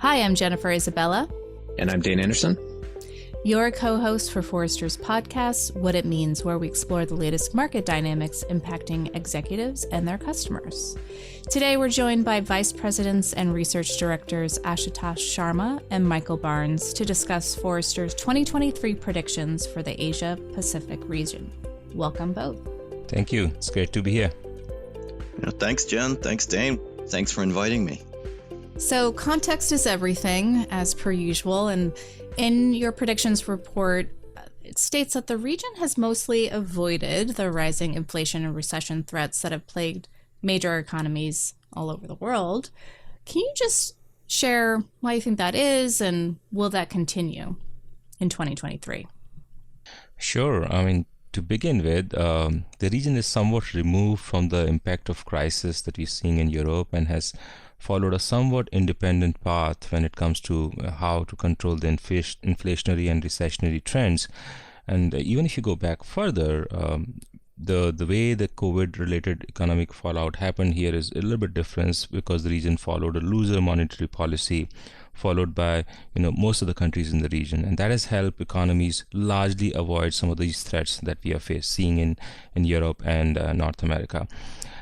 Hi, I'm Jennifer Isabella. And I'm Dane Anderson. Your co-host for Forrester's podcast, What It Means, where we explore the latest market dynamics impacting executives and their customers. Today, we're joined by Vice Presidents and Research Directors Ashutosh Sharma and Michael Barnes to discuss Forrester's 2023 predictions for the Asia-Pacific region. Welcome both. Thank you. It's great to be here. Thanks, Jen. Thanks, Dane. Thanks for inviting me. So context is everything, as per usual, and in your predictions report, it states that the region has mostly avoided the rising inflation and recession threats that have plagued major economies all over the world. Can you just share why you think that is, and will that continue in 2023? Sure. To begin with, the region is somewhat removed from the impact of crisis that we're seeing in Europe and has followed a somewhat independent path when it comes to how to control the inflationary and recessionary trends. And even if you go back further, the way the COVID-related economic fallout happened here is a little bit different because the region followed a looser monetary policy followed by most of the countries in the region, and that has helped economies largely avoid some of these threats that we are seeing in Europe and North America.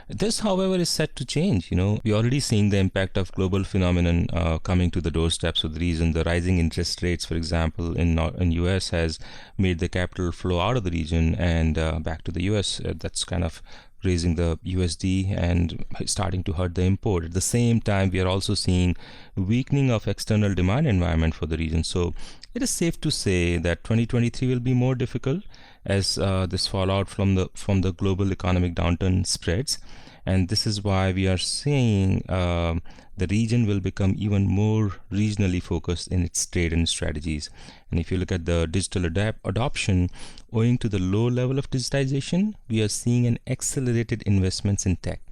This, however, is set to change. We're already seeing the impact of global phenomenon coming to the doorsteps of the region. The rising interest rates, for example, in US has made the capital flow out of the region and back to the US. That's kind of raising the USD and starting to hurt the import. At the same time, we are also seeing weakening of external demand environment for the region. So it is safe to say that 2023 will be more difficult as this fallout from the global economic downturn spreads. And this is why we are seeing the region will become even more regionally focused in its trade and strategies. And if you look at the digital adoption, owing to the low level of digitization, we are seeing an accelerated investments in tech.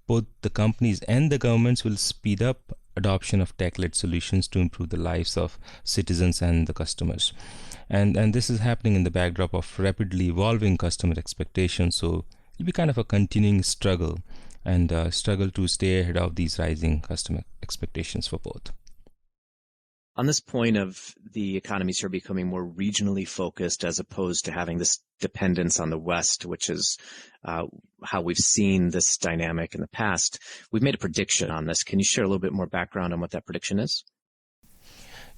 Both the companies and the governments will speed up adoption of tech-led solutions to improve the lives of citizens and the customers. And this is happening in the backdrop of rapidly evolving customer expectations. So it'll be kind of a continuing struggle to stay ahead of these rising customer expectations for both. On this point of the economies here becoming more regionally focused as opposed to having this dependence on the West, which is how we've seen this dynamic in the past, we've made a prediction on this. Can you share a little bit more background on what that prediction is?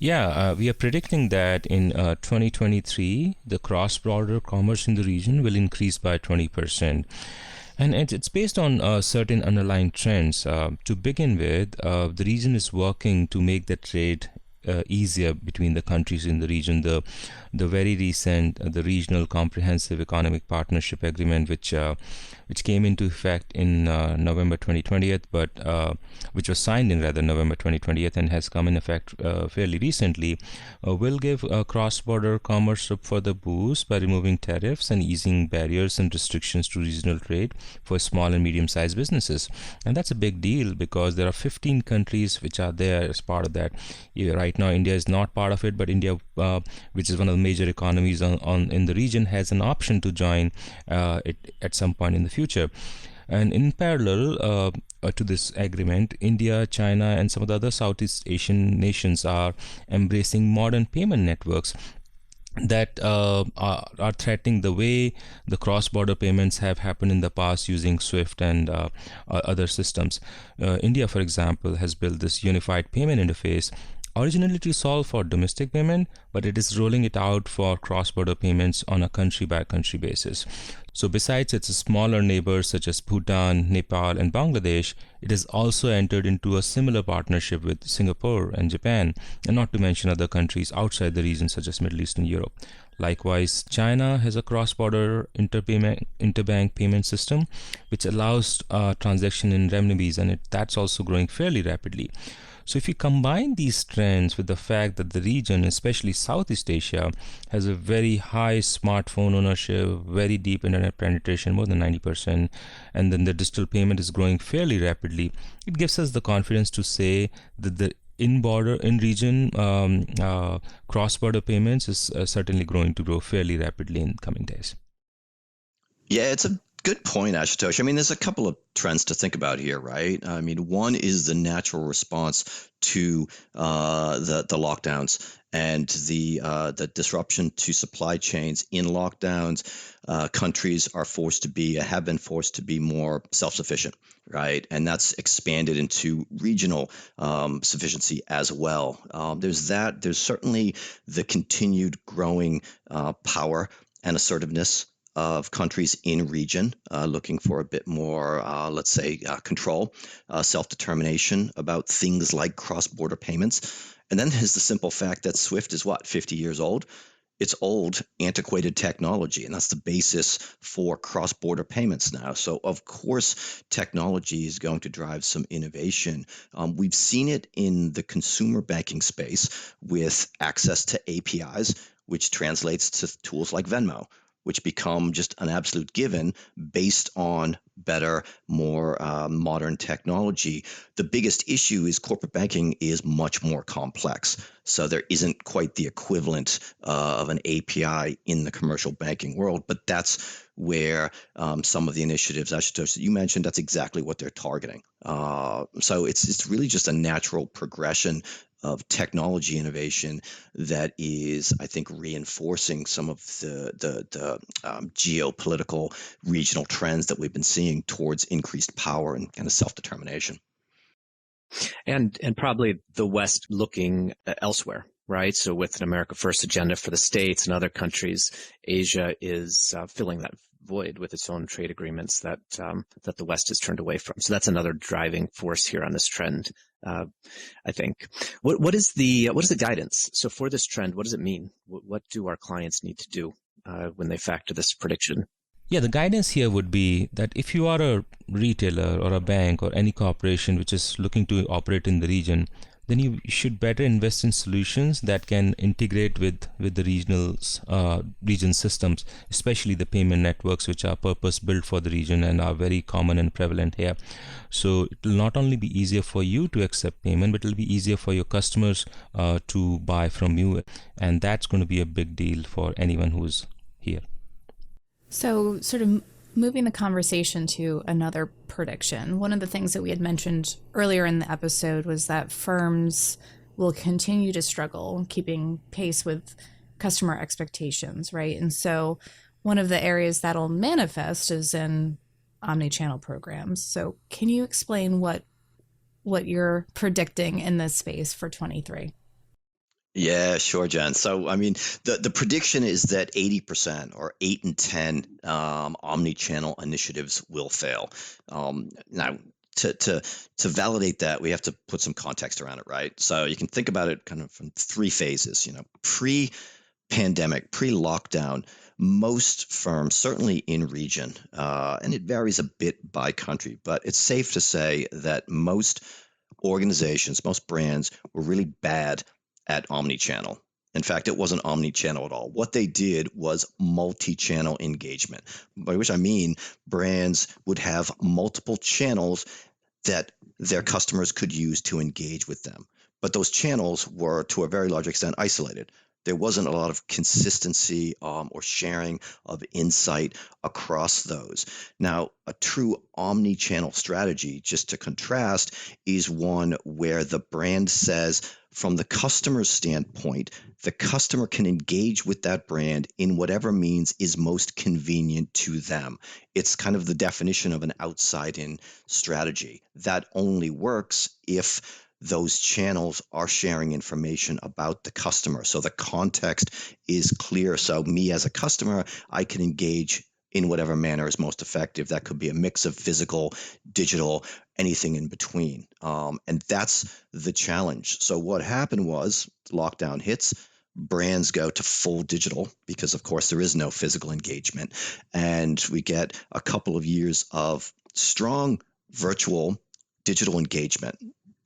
Yeah, we are predicting that in 2023, the cross-border commerce in the region will increase by 20%. And it's based on certain underlying trends. To begin with, the region is working to make the trade easier between the countries in the region. The very recent the regional comprehensive economic partnership agreement, which came into effect in November 2020, which was signed in November 2020 and has come in effect fairly recently, will give cross-border commerce a further boost by removing tariffs and easing barriers and restrictions to regional trade for small and medium-sized businesses. And that's a big deal because there are 15 countries which are there as part of that. Right now, India is not part of it, but India, which is one of the major economies in the region, has an option to join it at some point in the future. And in parallel to this agreement, India, China, and some of the other Southeast Asian nations are embracing modern payment networks that are threatening the way the cross-border payments have happened in the past using SWIFT and other systems. India, for example, has built this unified payment interface originally to solve for domestic payment, but it is rolling it out for cross-border payments on a country-by-country basis. So besides its smaller neighbors such as Bhutan, Nepal, and Bangladesh, it has also entered into a similar partnership with Singapore and Japan, and not to mention other countries outside the region such as Middle East and Europe. Likewise, China has a cross-border interbank payment system which allows transaction in renminbis, and that's also growing fairly rapidly. So if you combine these trends with the fact that the region, especially Southeast Asia, has a very high smartphone ownership, very deep internet penetration, more than 90%, and then the digital payment is growing fairly rapidly, it gives us the confidence to say that the in-region cross-border payments is certainly going to grow fairly rapidly in coming days. Yeah, it's a Good point, Ashutosh. I mean, there's a couple of trends to think about here, right? I mean, one is the natural response to the lockdowns and the disruption to supply chains in lockdowns. Countries are forced to be have been forced to be more self-sufficient, right? And that's expanded into regional sufficiency as well. There's that. There's certainly the continued growing power and assertiveness of countries in region looking for a bit more, let's say, control, self-determination about things like cross-border payments. And then there's the simple fact that SWIFT is what, 50 years old? It's old, antiquated technology, and that's the basis for cross-border payments now. So, of course, technology is going to drive some innovation. We've seen it in the consumer banking space with access to APIs, which translates to tools like Venmo, which become just an absolute given based on better, more modern technology. The biggest issue is corporate banking is much more complex. So there isn't quite the equivalent of an API in the commercial banking world, but that's where some of the initiatives, Ashutosh, that you mentioned, that's exactly what they're targeting. So it's really just a natural progression of technology innovation that is, I think, reinforcing some of the geopolitical regional trends that we've been seeing towards increased power and kind of self-determination. And probably the West looking elsewhere, right? So with an America First agenda for the States and other countries, Asia is filling that void with its own trade agreements that the West has turned away from. So that's another driving force here on this trend. I think. What is the guidance? So for this trend, what does it mean? What do our clients need to do when they factor this prediction? Yeah, the guidance here would be that if you are a retailer or a bank or any corporation which is looking to operate in the region, then you should better invest in solutions that can integrate with the region systems, especially the payment networks which are purpose built for the region and are very common and prevalent here. So it will not only be easier for you to accept payment, but it will be easier for your customers to buy from you, and that's going to be a big deal for anyone who's here. So, sort of moving the conversation to another prediction, one of the things that we had mentioned earlier in the episode was that firms will continue to struggle keeping pace with customer expectations, right? And so one of the areas that'll manifest is in omni-channel programs. So can you explain what you're predicting in this space for 23? Yeah, sure, Jen. So, I mean, the prediction is that 80% or 8 in 10 omni-channel initiatives will fail. Now, to validate that, we have to put some context around it, right? So you can think about it kind of from three phases. Pre-pandemic, pre-lockdown, most firms, certainly in region, and it varies a bit by country, but it's safe to say that most organizations, most brands were really bad at omni-channel. In fact, it wasn't omni-channel at all. What they did was multi-channel engagement, by which I mean brands would have multiple channels that their customers could use to engage with them. But those channels were, to a very large extent, isolated. There wasn't a lot of consistency or sharing of insight across those. Now, a true omni-channel strategy, just to contrast, is one where the brand says, from the customer's standpoint, the customer can engage with that brand in whatever means is most convenient to them. It's kind of the definition of an outside-in strategy. That only works if those channels are sharing information about the customer. So the context is clear. So me as a customer, I can engage in whatever manner is most effective. That could be a mix of physical, digital, anything in between. And that's the challenge. So what happened was lockdown hits, brands go to full digital because, of course, there is no physical engagement. And we get a couple of years of strong virtual digital engagement.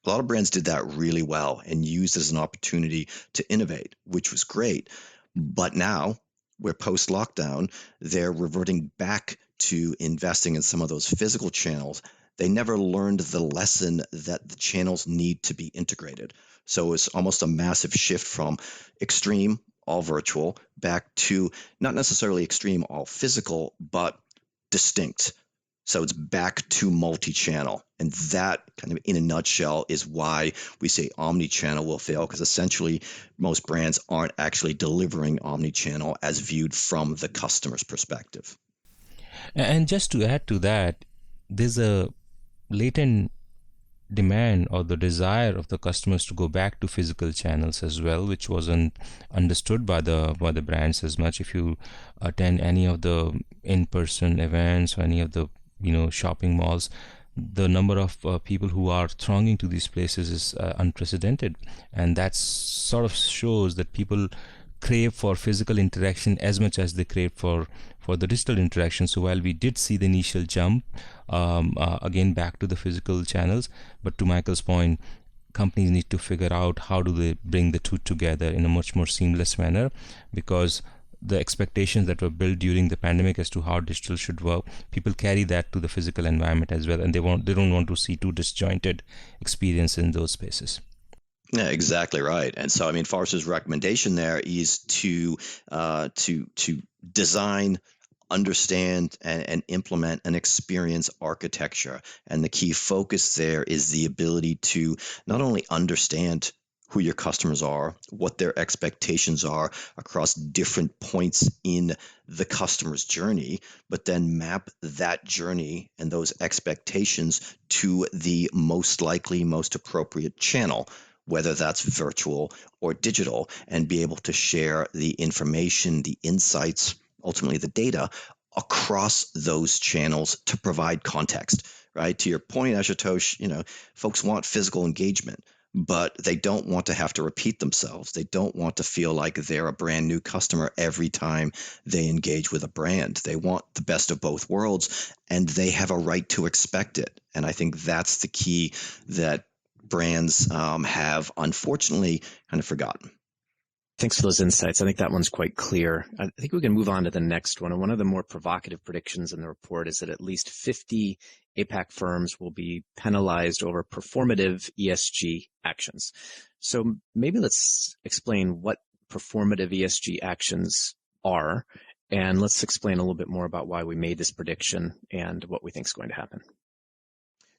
A lot of brands did that really well and used as an opportunity to innovate, which was great. But now we're post-lockdown, they're reverting back to investing in some of those physical channels. They never learned the lesson that the channels need to be integrated. So it's almost a massive shift from extreme, all virtual, back to not necessarily extreme, all physical, but distinct. So it's back to multi-channel. And that kind of in a nutshell is why we say omni-channel will fail, because essentially most brands aren't actually delivering omni-channel as viewed from the customer's perspective. And just to add to that, there's a latent demand or the desire of the customers to go back to physical channels as well, which wasn't understood by the brands as much. If you attend any of the in-person events or any of the shopping malls, the number of people who are thronging to these places is unprecedented, and that sort of shows that people crave for physical interaction as much as they crave for the digital interaction. So while we did see the initial jump again back to the physical channels, but to Michael's point, companies need to figure out how do they bring the two together in a much more seamless manner, because the expectations that were built during the pandemic as to how digital should work, people carry that to the physical environment as well, and they don't want to see two disjointed experiences in those spaces. Yeah, exactly right. And so, I mean, Forrester's recommendation there is to design, understand, and implement an experience architecture. And the key focus there is the ability to not only understand who your customers are, what their expectations are across different points in the customer's journey, but then map that journey and those expectations to the most likely, most appropriate channel, whether that's virtual or digital, and be able to share the information, the insights, ultimately the data across those channels to provide context, right? To your point, Ashutosh, folks want physical engagement, but they don't want to have to repeat themselves. They don't want to feel like they're a brand new customer every time they engage with a brand. They want the best of both worlds, and they have a right to expect it. And I think that's the key that brands have unfortunately kind of forgotten. Thanks for those insights. I think that one's quite clear. I think we can move on to the next one. And one of the more provocative predictions in the report is that at least 50 APAC firms will be penalized over performative ESG actions. So maybe let's explain what performative ESG actions are, and let's explain a little bit more about why we made this prediction and what we think is going to happen.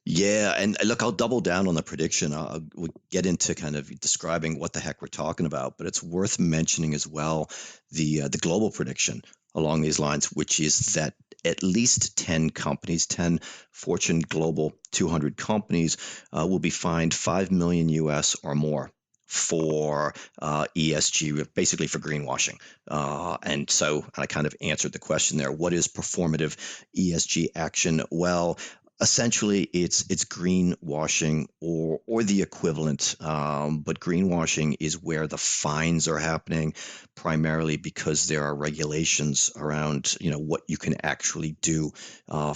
Yeah, and look, I'll double down on the prediction. We'll get into kind of describing what the heck we're talking about, but it's worth mentioning as well the global prediction along these lines, which is that at least 10 companies, 10 Fortune Global 200 companies, will be fined $5 million US or more for ESG, basically for greenwashing. And so I kind of answered the question there. What is performative ESG action? Well, essentially, it's greenwashing or the equivalent, but greenwashing is where the fines are happening, primarily because there are regulations around what you can actually do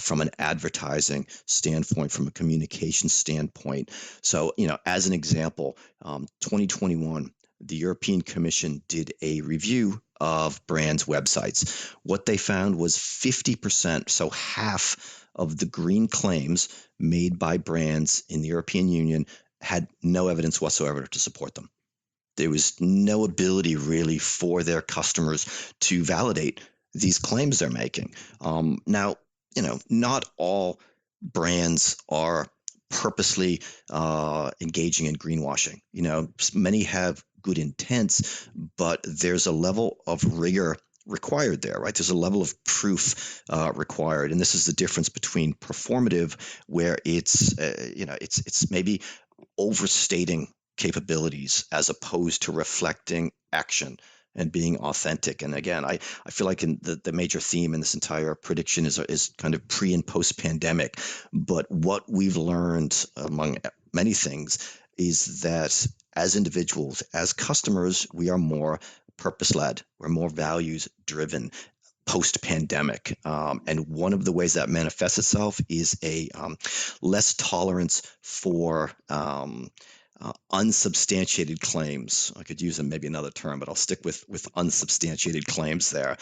from an advertising standpoint, from a communication standpoint. So as an example, 2021. The European Commission did a review of brands' websites. What they found was 50%, so half of the green claims made by brands in the European Union had no evidence whatsoever to support them. There was no ability really for their customers to validate these claims they're making. Now, not all brands are purposely engaging in greenwashing. Many have good intents, but there's a level of rigor required there, right? There's a level of proof required, and this is the difference between performative, where it's maybe overstating capabilities as opposed to reflecting action and being authentic. And again, I feel like in the major theme in this entire prediction is kind of pre and post pandemic. But what we've learned, among many things, is that as individuals, as customers, we are more purpose-led. We're more values-driven post-pandemic. And one of the ways that manifests itself is a less tolerance for unsubstantiated claims. I could use maybe another term, but I'll stick with unsubstantiated claims there.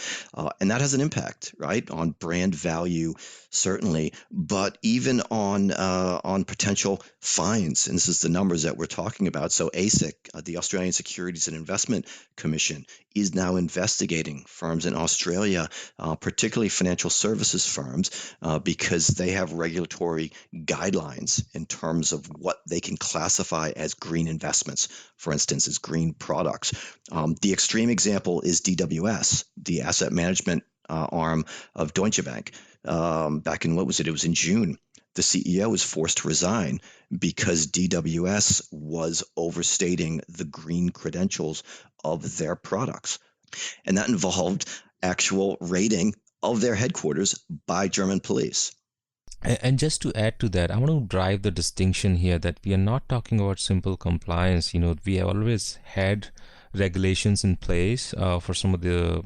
And that has an impact, right, on brand value, certainly, but even on potential fines. And this is the numbers that we're talking about. So ASIC, the Australian Securities and Investment Commission, is now investigating firms in Australia, particularly financial services firms, because they have regulatory guidelines in terms of what they can classify as green investments, for instance, as green products. The extreme example is DWS, the asset management arm of Deutsche Bank. Back in, what was it? It was in June. The CEO was forced to resign because DWS was overstating the green credentials of their products. And that involved actual raiding of their headquarters by German police. And just to add to that, I want to drive the distinction here that we are not talking about simple compliance. We have always had regulations in place for some of the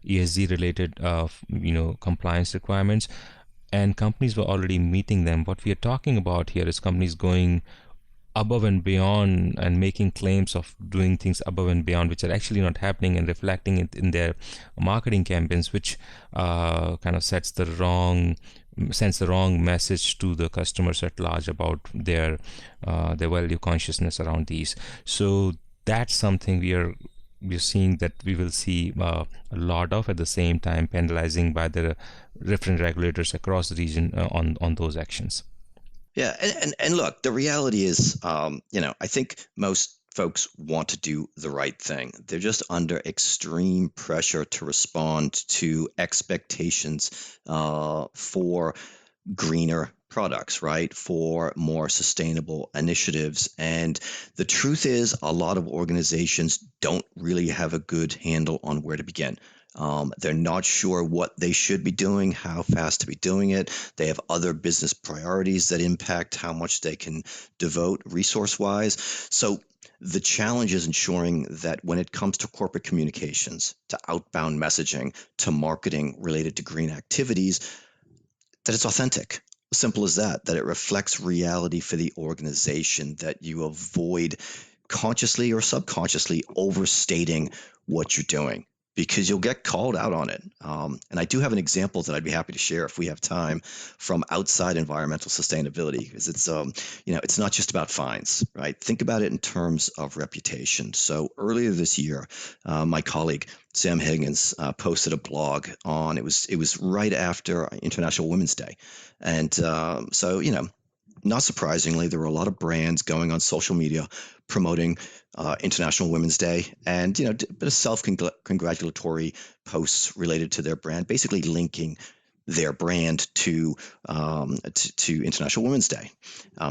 ESG related, compliance requirements, and companies were already meeting them. What we are talking about here is companies going above and beyond and making claims of doing things above and beyond, which are actually not happening, and reflecting it in their marketing campaigns, which kind of sends the wrong message to the customers at large about their value consciousness around these. So that's something we're seeing that we will see a lot of, at the same time penalizing by the different regulators across the region on those actions. Yeah, and look, the reality is, I think most folks want to do the right thing. They're just under extreme pressure to respond to expectations for greener products, right? For more sustainable initiatives. And the truth is, a lot of organizations don't really have a good handle on where to begin. They're not sure what they should be doing, how fast to be doing it. They have other business priorities that impact how much they can devote resource-wise. So the challenge is ensuring that when it comes to corporate communications, to outbound messaging, to marketing related to green activities, that it's authentic. Simple as that it reflects reality for the organization, that you avoid consciously or subconsciously overstating what you're doing, because you'll get called out on it. And I do have an example that I'd be happy to share if we have time from outside environmental sustainability, because it's not just about fines, right? Think about it in terms of reputation. So earlier this year, my colleague Sam Higgins posted a blog on, it was right after International Women's Day. And not surprisingly, there were a lot of brands going on social media promoting International Women's Day, and a bit of self-congratulatory posts related to their brand, basically linking their brand to International Women's Day.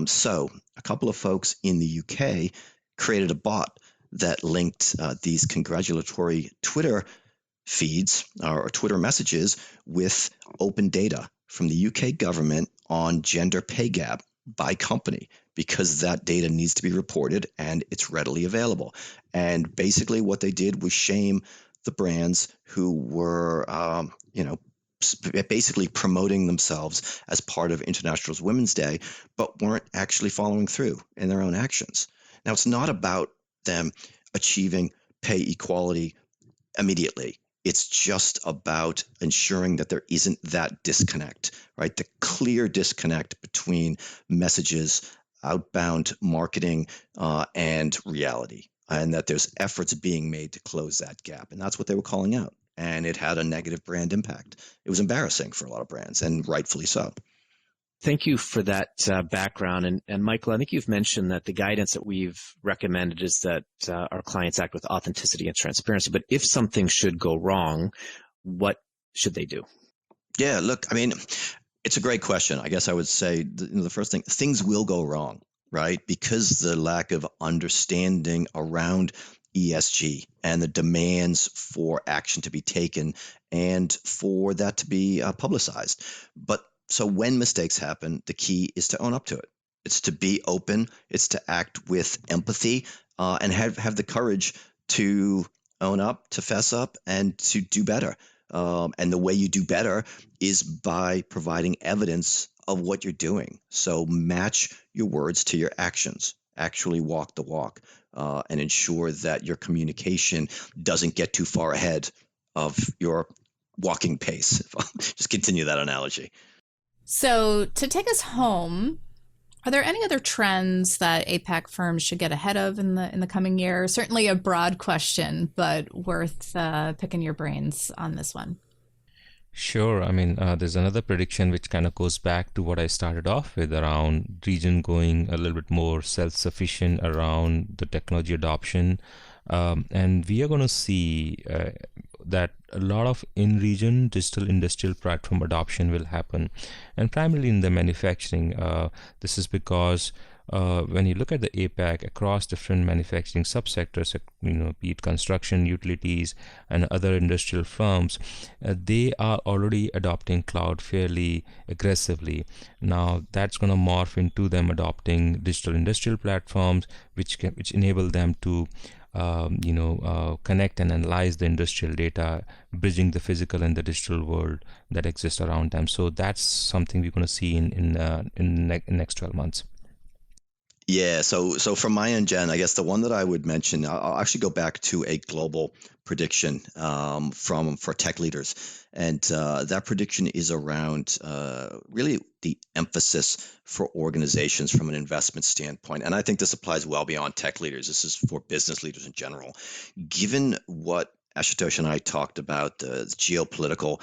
So a couple of folks in the UK created a bot that linked these congratulatory Twitter feeds or Twitter messages with open data from the UK government on gender pay gap by company, because that data needs to be reported and it's readily available. And basically what they did was shame the brands who were, basically promoting themselves as part of International Women's Day, but weren't actually following through in their own actions. Now, it's not about them achieving pay equality immediately. It's just about ensuring that there isn't that disconnect, right? The clear disconnect between messages, outbound marketing, and reality, and that there's efforts being made to close that gap. And that's what they were calling out. And it had a negative brand impact. It was embarrassing for a lot of brands, and rightfully so. Thank you for that background. And Michael, I think you've mentioned that the guidance that we've recommended is that our clients act with authenticity and transparency. But if something should go wrong, what should they do? Yeah, look, I mean, it's a great question. I guess I would say the first thing, things will go wrong, right? Because the lack of understanding around ESG and the demands for action to be taken and for that to be publicized. But so when mistakes happen, the key is to own up to it. It's to be open. It's to act with empathy and have the courage to own up, to fess up, and to do better. And the way you do better is by providing evidence of what you're doing. So match your words to your actions. actually walk the walk and ensure that your communication doesn't get too far ahead of your walking pace. If I'll just continue that analogy. So to take us home, are there any other trends that APAC firms should get ahead of in the coming year? Certainly a broad question, but worth picking your brains on this one. Sure. I mean, there's another prediction which kind of goes back to what I started off with around region going a little bit more self-sufficient around the technology adoption. And we are going to see that a lot of in-region digital industrial platform adoption will happen, and primarily in the manufacturing. This is because when you look at the APAC across different manufacturing subsectors, be it construction, utilities, and other industrial firms, they are already adopting cloud fairly aggressively. Now that's going to morph into them adopting digital industrial platforms, which enable them to connect and analyze the industrial data, bridging the physical and the digital world that exists around them. So that's something we're going to see in the next 12 months. Yeah, so from my end, Jen, I guess the one that I would mention, I'll actually go back to a global prediction for tech leaders, and that prediction is around really the emphasis for organizations from an investment standpoint. And I think this applies well beyond tech leaders. This is for business leaders in general. Given what Ashutosh and I talked about, the geopolitical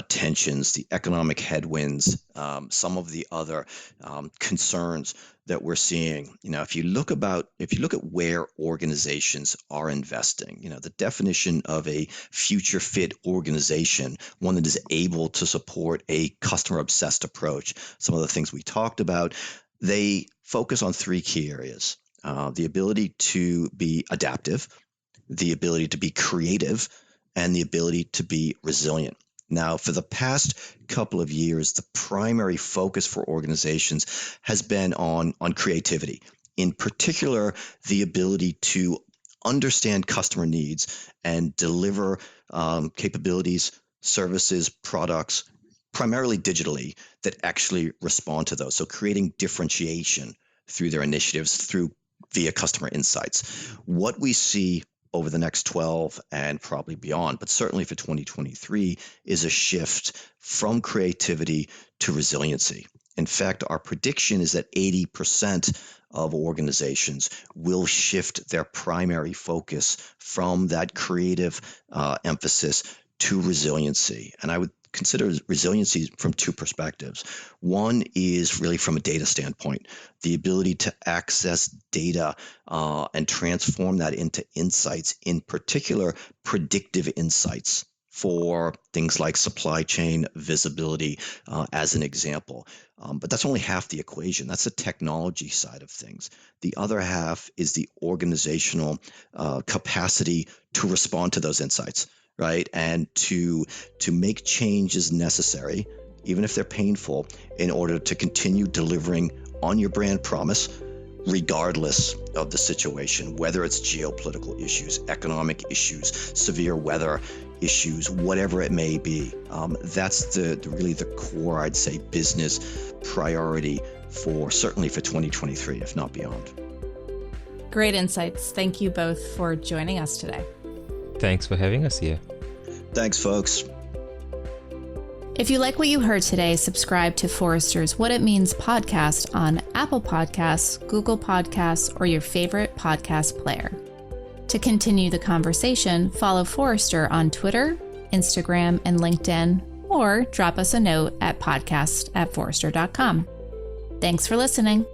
tensions, the economic headwinds, some of the other concerns that we're seeing. If you look at where organizations are investing, the definition of a future fit organization, one that is able to support a customer obsessed approach, some of the things we talked about, they focus on three key areas: the ability to be adaptive, the ability to be creative, and the ability to be resilient. Now, for the past couple of years, the primary focus for organizations has been on creativity. In particular, the ability to understand customer needs and deliver capabilities, services, products, primarily digitally, that actually respond to those. So creating differentiation through their initiatives via customer insights. What we see over the next 12 and probably beyond, but certainly for 2023, is a shift from creativity to resiliency. In fact, our prediction is that 80% of organizations will shift their primary focus from that creative emphasis to resiliency. And I would consider resiliency from two perspectives. One is really from a data standpoint, the ability to access data and transform that into insights, in particular predictive insights for things like supply chain visibility, as an example. But that's only half the equation. That's the technology side of things. The other half is the organizational capacity to respond to those insights, right? And to make changes necessary, even if they're painful, in order to continue delivering on your brand promise, regardless of the situation, whether it's geopolitical issues, economic issues, severe weather issues, whatever it may be. That's really the core, I'd say, business priority certainly for 2023, if not beyond. Great insights. Thank you both for joining us today. Thanks for having us here. Thanks, folks. If you like what you heard today, subscribe to Forrester's What It Means podcast on Apple Podcasts, Google Podcasts, or your favorite podcast player. To continue the conversation, follow Forrester on Twitter, Instagram, and LinkedIn, or drop us a note at podcast@forrester.com. Thanks for listening.